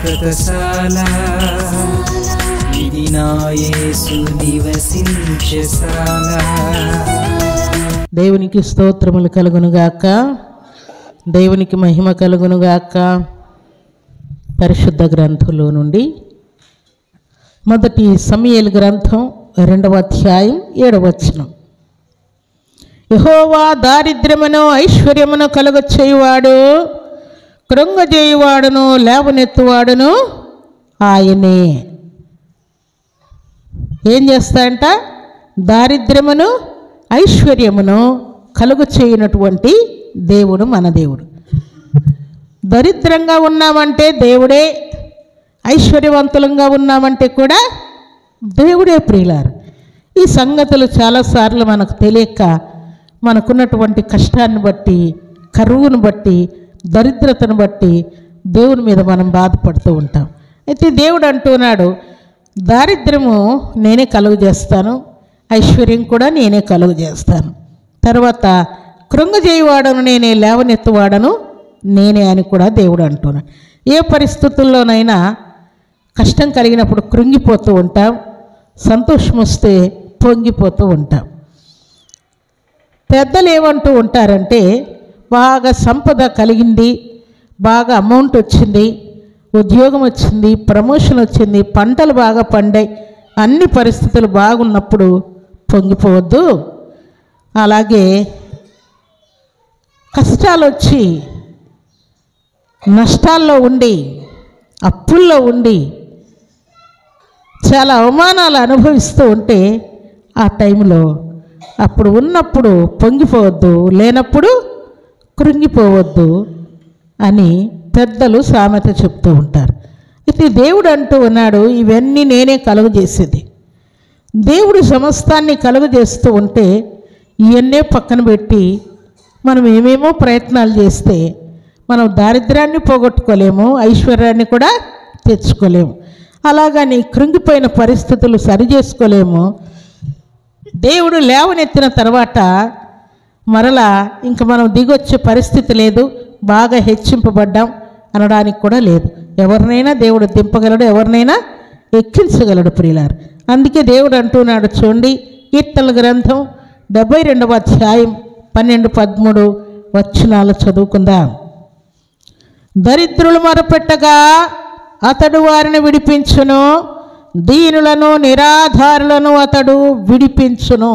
శాశ్వతశాల ఇది నా యేసు నివసించెశాల. దేవునికి స్తోత్రములు కలుగునుగాక, దేవునికి మహిమ కలుగునుగాక. పరిశుద్ధ గ్రంథంలో నుండి మొదటి సమూయేలు గ్రంథం 2వ అధ్యాయం 7వ వచనం. యెహోవా దారిద్ర్యమును ఐశ్వర్యమును కలుగచేయువాడు, కృంగజేయువాడును లేవనెత్తువాడును ఆయనే. ఏం చేస్తాడంట? దారిద్ర్యమును ఐశ్వర్యమును కలుగు చేయనటువంటి దేవుడు మన దేవుడు. దరిద్రంగా ఉన్నామంటే దేవుడే, ఐశ్వర్యవంతులంగా ఉన్నామంటే కూడా దేవుడే ప్రియులారు. ఈ సంగతులు చాలాసార్లు మనకు తెలియక మనకున్నటువంటి కష్టాన్ని బట్టి, కరువును బట్టి, దరిద్రతను బట్టి దేవుని మీద మనం బాధపడుతూ ఉంటాం. అయితే దేవుడు అంటున్నాడు, దారిద్ర్యము నేనే కలుగు చేస్తాను, ఐశ్వర్యం కూడా నేనే కలుగు చేస్తాను. తర్వాత కృంగజేయువాడను నేనే, లేవనెత్తువాడను నేనే అని కూడా దేవుడు అంటున్నాడు. ఏ పరిస్థితుల్లోనైనా కష్టం కలిగినప్పుడు కృంగిపోతూ ఉంటాం, సంతోషం వస్తే పొంగిపోతూ ఉంటాం. పెద్దలు ఏమంటూ ఉంటారంటే, బాగా సంపద కలిగింది, బాగా అమౌంట్ వచ్చింది, ఉద్యోగం వచ్చింది, ప్రమోషన్ వచ్చింది, పంటలు బాగా పండాయి, అన్ని పరిస్థితులు బాగున్నప్పుడు పొంగిపోవద్దు. అలాగే కష్టాలు వచ్చి నష్టాల్లో ఉండి, అప్పుల్లో ఉండి, చాలా అవమానాలు అనుభవిస్తూ ఉంటే ఆ టైంలో అప్పుడు ఉన్నప్పుడు పొంగిపోవద్దు, లేనప్పుడు కృంగిపోవద్దు అని పెద్దలు సామెత చెప్తూ ఉంటారు. అయితే దేవుడు అంటూ ఉన్నాడు, ఇవన్నీ నేనే కలుగు చేసేది. దేవుడు సమస్తాన్ని కలుగు చేస్తూ ఉంటే ఇవన్నీ పక్కన పెట్టి మనం ఏమేమో ప్రయత్నాలు చేస్తే మనం దారిద్ర్యాన్ని పోగొట్టుకోలేము, ఐశ్వర్యాన్ని కూడా తెచ్చుకోలేము. అలాగని కృంగిపోయిన పరిస్థితులు సరి చేసుకోలేము. దేవుడు లేవనెత్తిన తర్వాత మరలా ఇంక మనం దిగొచ్చే పరిస్థితి లేదు, బాగా హెచ్చింపబడ్డాం అనడానికి కూడా లేదు. ఎవరినైనా దేవుడు దింపగలడు, ఎవరినైనా ఎక్కించగలడు ప్రియులారు. అందుకే దేవుడు అంటున్నాడు చూడండి, కీర్తనల గ్రంథం 72వ అధ్యాయం 12-13 వచనాలు చదువుకుందాం. దరిద్రులు మొరపెట్టగా అతడు వారిని విడిపించును, దీనులను నిరాధారులను అతడు విడిపించును.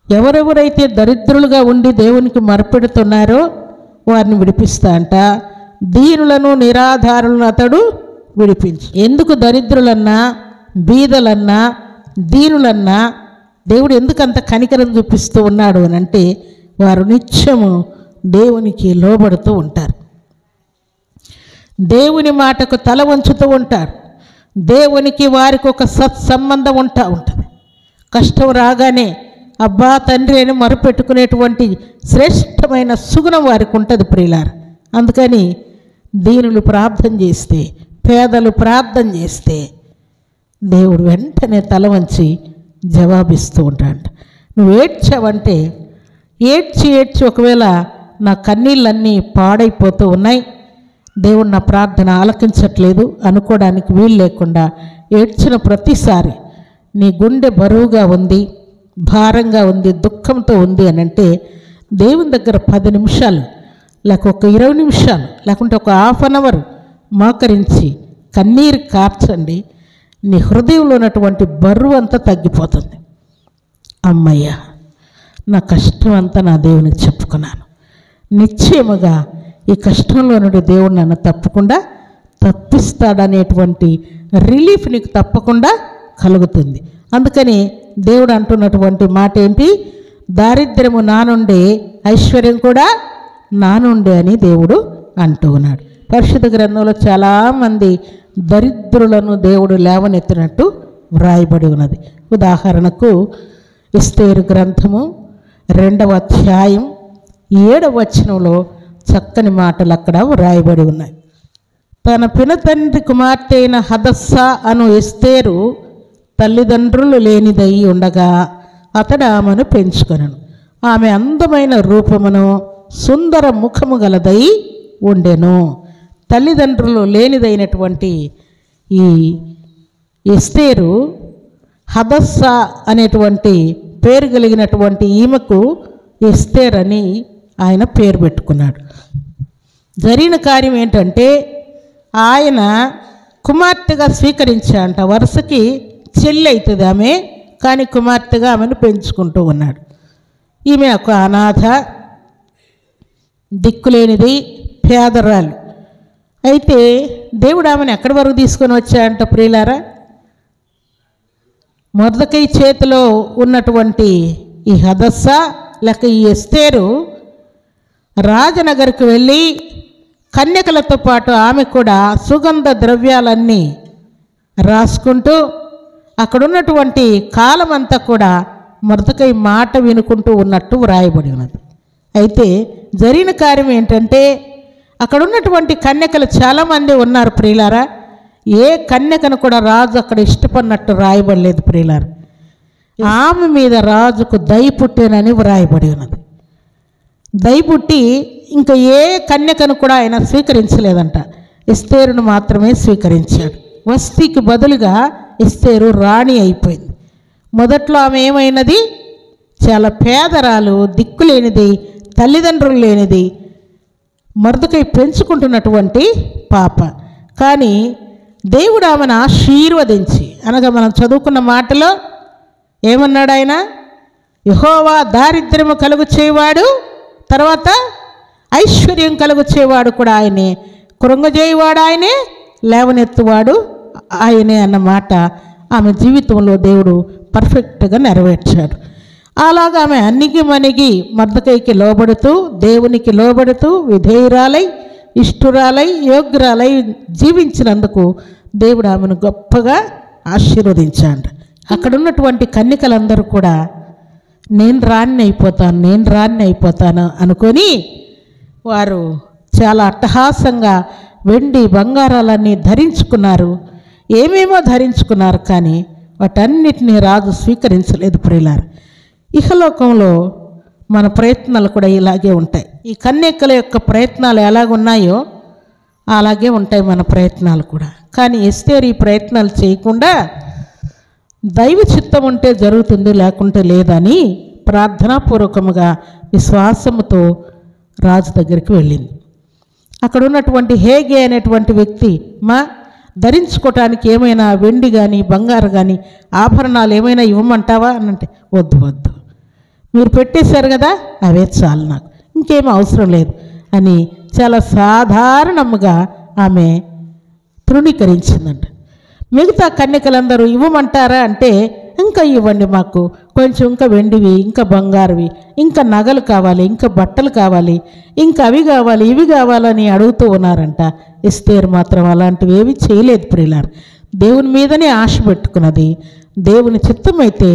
ఎవరెవరైతే దరిద్రులుగా ఉండి దేవునికి మొరపెడుతున్నారో వారిని విడిపిస్తా అంట. దీనులను నిరాధారులను అతడు విడిపించు. ఎందుకు దరిద్రులన్నా, బీదలన్నా, దీనులన్నా దేవుడు ఎందుకంత కనికరం చూపిస్తూ ఉన్నాడు అని అంటే, వారు నిత్యము దేవునికి లోబడుతూ ఉంటారు, దేవుని మాటకు తల వంచుతూ ఉంటారు, దేవునికి వారికి ఒక సత్సంబంధం ఉంటుంది. కష్టం రాగానే అబ్బా తండ్రి అని మొరపెట్టుకునేటువంటి శ్రేష్టమైన సుగుణం వారికి ఉంటుంది ప్రియులారు. అందుకని దీనులు ప్రార్థన చేస్తే, పేదలు ప్రార్థన చేస్తే దేవుడు వెంటనే తల వంచి జవాబిస్తూ ఉంటాడు. నువ్వు ఏడ్చావంటే ఏడ్చి ఒకవేళ నా కన్నీళ్ళన్నీ పాడైపోతూ ఉన్నాయి, దేవుడు నా ప్రార్థన ఆలకించట్లేదు అనుకోవడానికి వీలు లేకుండా ఏడ్చిన ప్రతిసారి నీ గుండె బరువుగా ఉంది, భారంగా ఉంది, దుఃఖంతో ఉంది అని అంటే దేవుని దగ్గర 10 నిమిషాలు లేక ఒక 20 నిమిషాలు లేకుంటే ఒక హాఫ్ అన్ అవర్ మోకరించి కన్నీరు కార్చండి. నీ హృదయంలో ఉన్నటువంటి బరువు అంతా తగ్గిపోతుంది. అమ్మయ్య, నా కష్టం అంతా నా దేవునికి చెప్పుకున్నాను, నిశ్చయముగా ఈ కష్టంలో నుండి దేవుడు నన్ను తప్పకుండా తప్పిస్తాడనేటువంటి రిలీఫ్ నీకు తప్పకుండా కలుగుతుంది. అందుకని దేవుడు అంటున్నటువంటి మాట ఏంటి? దారిద్ర్యము నా నుండే, ఐశ్వర్యం కూడా నా నుండే అని దేవుడు అంటూ ఉన్నాడు. పరిశుద్ధ గ్రంథంలో చాలామంది దరిద్రులను దేవుడు లేవనెత్తినట్టు వ్రాయబడి ఉన్నది. ఉదాహరణకు ఎస్తేరు గ్రంథము 2వ అధ్యాయం 7వ వచనంలో చక్కని మాటలు అక్కడ వ్రాయబడి ఉన్నాయి. తన పినతండ్రి కుమార్తె అయిన హదస్సా అను ఎస్తేరు తల్లిదండ్రులు లేనిదై ఉండగా అతడు ఆమెను పెంచుకొనెను. ఆమె అందమైన రూపమును సుందర ముఖము గలదై ఉండెను. తల్లిదండ్రులు లేనిదైనటువంటి ఈ ఎస్తేరు హదస్స అనేటువంటి పేరు కలిగినటువంటి ఈమెకు ఎస్తేర్ అని ఆయన పేరు పెట్టుకున్నాడు. జరిగిన కార్యం ఏంటంటే ఆయన కుమార్తెగా స్వీకరించాడంట. వరుసకి చెల్లి అవుతుంది ఆమె, కానీ కుమార్తెగా ఆమెను పెంచుకుంటూ ఉన్నాడు. ఈమె ఒక అనాథ, దిక్కులేనిది, పేదరాలు. అయితే దేవుడు ఆమెను ఎక్కడి వరకు తీసుకొని వచ్చాడంట ప్రియులారా? మొర్దెకై చేతిలో ఉన్నటువంటి ఈ హదస్స లేక ఈ ఎస్తేరు రాజనగర్కి వెళ్ళి కన్యకలతో పాటు ఆమె కూడా సుగంధ ద్రవ్యాలన్నీ రాసుకుంటూ అక్కడున్నటువంటి కాలమంతా కూడా మొర్దెకై మాట వినుకుంటూ ఉన్నట్టు వ్రాయబడి ఉన్నది. అయితే జరిగిన కార్యం ఏంటంటే అక్కడ ఉన్నటువంటి కన్యకలు చాలామంది ఉన్నారు ప్రియులారా. ఏ కన్యకను కూడా రాజు అక్కడ ఇష్టపడినట్టు రాయబడలేదు ప్రియులారా. ఆమె మీద రాజుకు దయ పుట్టేనని వ్రాయబడి ఉన్నది. దయ పుట్టి ఇంకా ఏ కన్యకను కూడా ఆయన స్వీకరించలేదంట. ఎస్తేరును మాత్రమే స్వీకరించాడు. వస్తీకి బదులుగా ఎస్తేరు రాణి అయిపోయింది. మొదట్లో ఆమె ఏమైనది? చాలా పేదరాలు, దిక్కులేనిది, తల్లిదండ్రులు లేనిది, మొర్దెకై పెంచుకుంటున్నటువంటి పాప. కానీ దేవుడు ఆమెను ఆశీర్వదించి, అనగా మనం చదువుకున్న మాటలో ఏమన్నాడు ఆయన? యెహోవా దారిద్ర్యము కలుగు చేయవాడు, తర్వాత ఐశ్వర్యం కలుగు చేయవాడు కూడా ఆయనే, కృంగజేయవాడు ఆయనే, లేవనెత్తువాడు ఆయనే అన్నమాట ఆమె జీవితంలో దేవుడు పర్ఫెక్ట్గా నెరవేర్చాడు. అలాగా ఆమె అన్నికి మనిగి మొర్దెకైకి లోబడుతూ, దేవునికి లోబడుతూ, విధేయురాలై, ఇష్టురాలై, యోగ్యురాలై జీవించినందుకు దేవుడు ఆమెను గొప్పగా ఆశీర్వదించాడు. అక్కడ ఉన్నటువంటి కన్యకలందరూ కూడా నేను రాణి అయిపోతాను అనుకొని వారు చాలా అట్టహాసంగా వెండి బంగారాలన్నీ ధరించుకున్నారు, ఏమేమో ధరించుకున్నారు. కానీ వాటన్నిటినీ రాజు స్వీకరించలేదు ప్రియులారా. ఇహలోకంలో మన ప్రయత్నాలు కూడా ఇలాగే ఉంటాయి. ఈ కన్యకల యొక్క ప్రయత్నాలు ఎలాగున్నాయో అలాగే ఉంటాయి మన ప్రయత్నాలు కూడా. కానీ ఎస్తేరు ఈ ప్రయత్నాలు చేయకుండా దైవ చిత్తం ఉంటే జరుగుతుంది, లేకుంటే లేదని ప్రార్థనాపూర్వకముగా విశ్వాసముతో రాజు దగ్గరికి వెళ్ళింది. అక్కడ ఉన్నటువంటి హేగే అనేటువంటి వ్యక్తి, ధరించుకోవటానికి ఏమైనా వెండి కానీ బంగారు కానీ ఆభరణాలు ఏమైనా ఇవ్వమంటావా అని అంటే, వద్దు మీరు పెట్టేశారు కదా, అవే చాలు, నాకు ఇంకేం అవసరం లేదు అని చాలా సాధారణముగా ఆమె తృణీకరించిందంట. మిగతా కన్యకలందరూ ఇవ్వమంటారా అంటే, ఇంకా ఇవ్వండి, మాకు కొంచెం ఇంకా వెండివి, ఇంకా బంగారువి, ఇంకా నగలు కావాలి, ఇంకా బట్టలు కావాలి, ఇంకా అవి కావాలి, ఇవి కావాలని అడుగుతూ ఉన్నారంట. ఎస్తేరు మాత్రం అలాంటివి ఏవి చేయలేదు ప్రియులారా. దేవుని మీదనే ఆశ పెట్టుకున్నది. దేవుని చిత్తమైతే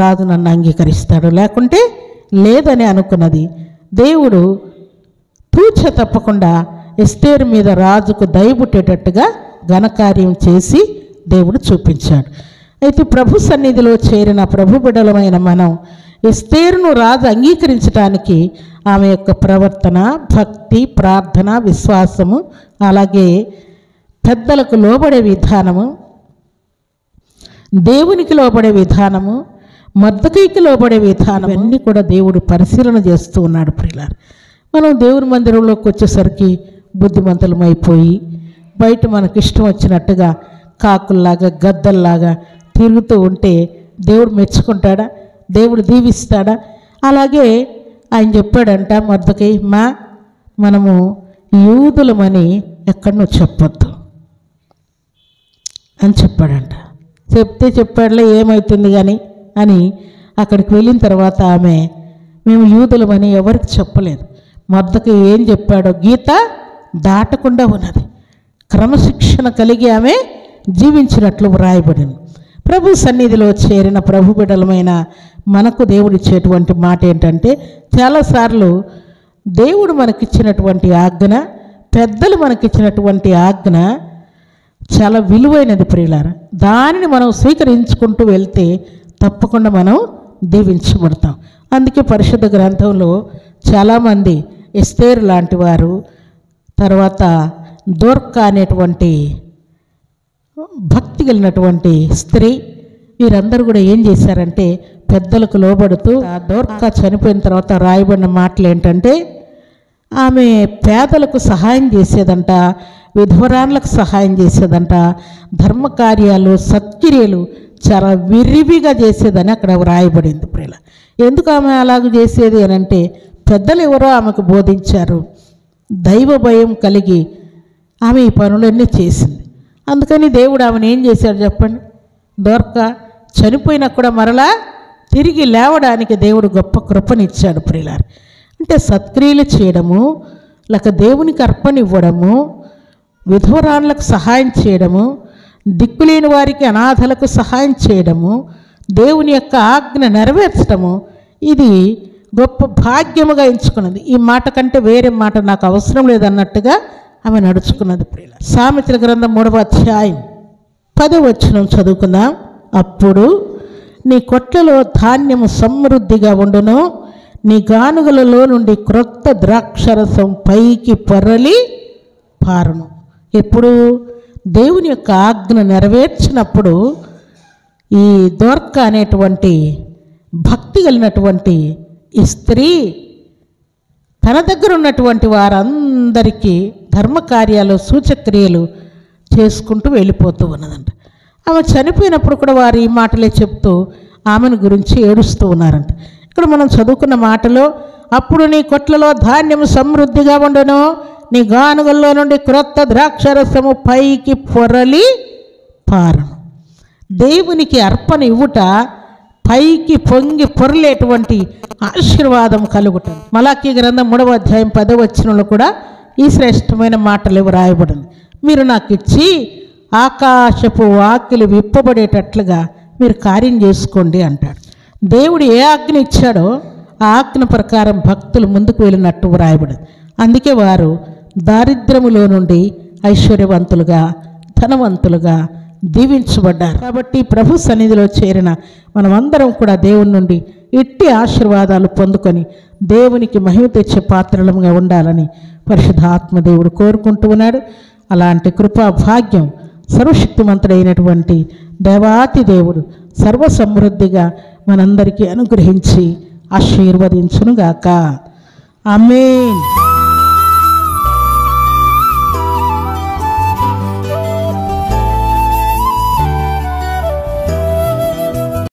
రాజు నన్ను అంగీకరిస్తాడు, లేకుంటే లేదని అనుకున్నది. దేవుడు తూచ తప్పకుండా ఎస్తేరు మీద రాజుకు దయబుట్టేటట్టుగా ఘనకార్యం చేసి దేవుడు చూపించాడు. అయితే ప్రభు సన్నిధిలో చేరిన ప్రభు బిడ్డలమైన మనం ఎస్తేరును రాజు అంగీకరించడానికి ఆమె యొక్క ప్రవర్తన, భక్తి, ప్రార్థన, విశ్వాసము, అలాగే పెద్దలకు లోబడే విధానము, దేవునికి లోబడే విధానము, మొర్దెకైకి లోబడే విధానం అన్నీ కూడా దేవుడు పరిశీలన చేస్తూ ఉన్నాడు ప్రియులారా. మనం దేవుని మందిరంలోకి వచ్చేసరికి బుద్ధిమంతులమైపోయి బయట మనకి ఇష్టం వచ్చినట్టుగా కాకుల్లాగా, గద్దల్లాగా తిరుగుతూ ఉంటే దేవుడు మెచ్చుకుంటాడా? దేవుడు దీవిస్తాడా? అలాగే ఆయన చెప్పాడంట మొర్దెకై, మనము యూదులమని ఎక్కడనో చెప్పొద్దు అని చెప్పాడంట. చెప్పాడులే, ఏమవుతుంది కానీ అని అక్కడికి వెళ్ళిన తర్వాత ఆమె మేము యూదులమని ఎవరికి చెప్పలేదు. మొర్దెకై ఏం చెప్పాడో గీత దాటకుండా ఉన్నది. క్రమశిక్షణ కలిగి ఆమె జీవించినట్లు వ్రాయబడింది. ప్రభు సన్నిధిలో చేరిన ప్రభు బిడ్డలమైన మనకు దేవుడిచ్చేటువంటి మాట ఏంటంటే, చాలాసార్లు దేవుడు మనకిచ్చినటువంటి ఆజ్ఞ, పెద్దలు మనకిచ్చినటువంటి ఆజ్ఞ చాలా విలువైనది ప్రియులారా. దానిని మనం స్వీకరించుకుంటూ వెళ్తే తప్పకుండా మనం దీవించబడతాం. అందుకే పరిశుద్ధ గ్రంథంలో చాలామంది ఎస్తేరు లాంటి వారు, తర్వాత దోర్కా అనేటువంటి భక్తి కలిగినటువంటి స్త్రీ, వీరందరూ కూడా ఏం చేశారంటే పెద్దలకు లోబడుతూ, ఆ దోర్కా చనిపోయిన తర్వాత రాయబడిన మాటలు ఏంటంటే, ఆమె పేదలకు సహాయం చేసేదంట, విధవరాన్లకు సహాయం చేసేదంట, ధర్మకార్యాలు సత్క్రియలు చాలా విరివిగా చేసేదని అక్కడ వ్రాయబడింది. ప్రియుల, ఎందుకు ఆమె అలాగ చేసేది అని అంటే, పెద్దలు ఎవరో ఆమెకు బోధించారు. దైవ భయం కలిగి ఆమె ఈ పనులన్నీ చేసింది. అందుకని దేవుడు ఆమెను ఏం చేశాడు చెప్పండి? దోర్కా చనిపోయినా కూడా మరలా తిరిగి లేవడానికి దేవుడు గొప్ప కృపనిచ్చాడు. ప్రియులారు, అంటే సత్క్రియలు చేయడము, లేక దేవునికి అర్పణ ఇవ్వడము, విధవరాన్లకు సహాయం చేయడము, దిక్కులేని వారికి అనాథలకు సహాయం చేయడము, దేవుని యొక్క ఆజ్ఞ నెరవేర్చడము, ఇది గొప్ప భాగ్యముగా ఎంచుకున్నది. ఈ మాట కంటే వేరే మాట నాకు అవసరం లేదన్నట్టుగా ఆమె నడుచుకున్నది. ప్రియుల, సామెతల గ్రంథం 3వ అధ్యాయం 10వ వచనం చదువుకుందాం. అప్పుడు నీ కొట్లలో ధాన్యము సమృద్ధిగా ఉండును, నీ గానుగలలో నుండి క్రొత్త ద్రాక్షరసం పైకి పొరలి పారును. ఎప్పుడు? దేవుని యొక్క ఆజ్ఞ నెరవేర్చినప్పుడు ఈ దోర్కా అనేటువంటి భక్తి కలిగినటువంటి ఈ స్త్రీ తన దగ్గర ఉన్నటువంటి వారందరికీ ధర్మకార్యాలు సూచక్రియలు చేసుకుంటూ వెళ్ళిపోతూ ఉన్నదంట. ఆమె చనిపోయినప్పుడు కూడా వారు ఈ మాటలే చెప్తూ ఆమెను గురించి ఏడుస్తూ ఉన్నారంట. ఇక్కడ మనం చదువుకున్న మాటలో, అప్పుడు నీ కొట్లలో ధాన్యము సమృద్ధిగా ఉండును, నీ గానుగల్లో నుండి క్రొత్త ద్రాక్షరసము పైకి పొరలి పారును. దేవునికి అర్పణ ఇవ్వుట పైకి పొంగి పొరలేటువంటి ఆశీర్వాదం కలుగుట. మలాకీ గ్రంథం 3వ అధ్యాయం 10వ వచనంలో కూడా ఈ శ్రేష్టమైన మాటలు వ్రాయబడింది. మీరు నాకు ఇచ్చి ఆకాశపు వాకిలి విప్పబడేటట్లుగా మీరు కార్యం చేసుకోండి అంటాడు. దేవుడు ఏ ఆజ్ఞ ఇచ్చాడో ఆ ఆజ్ఞ ప్రకారం భక్తులు ముందుకు వెళ్ళినట్టు వ్రాయబడింది. అందుకే వారు దారిద్ర్యములో నుండి ఐశ్వర్యవంతులుగా, ధనవంతులుగా దీవించబడ్డారు. కాబట్టి ప్రభు సన్నిధిలో చేరిన మనమందరం కూడా దేవుని నుండి ఇట్టి ఆశీర్వాదాలు పొందుకొని దేవునికి మహిమ తెచ్చే పాత్రలుగా ఉండాలని పరిశుద్ధాత్మ దేవుడు కోరుకుంటూ ఉన్నాడు. అలాంటి కృపా భాగ్యం సర్వశక్తిమంతుడైనటువంటి దేవాతి దేవుడు సర్వసమృద్ధిగా మనందరికీ అనుగ్రహించి ఆశీర్వదించునుగాక. ఆమేన్.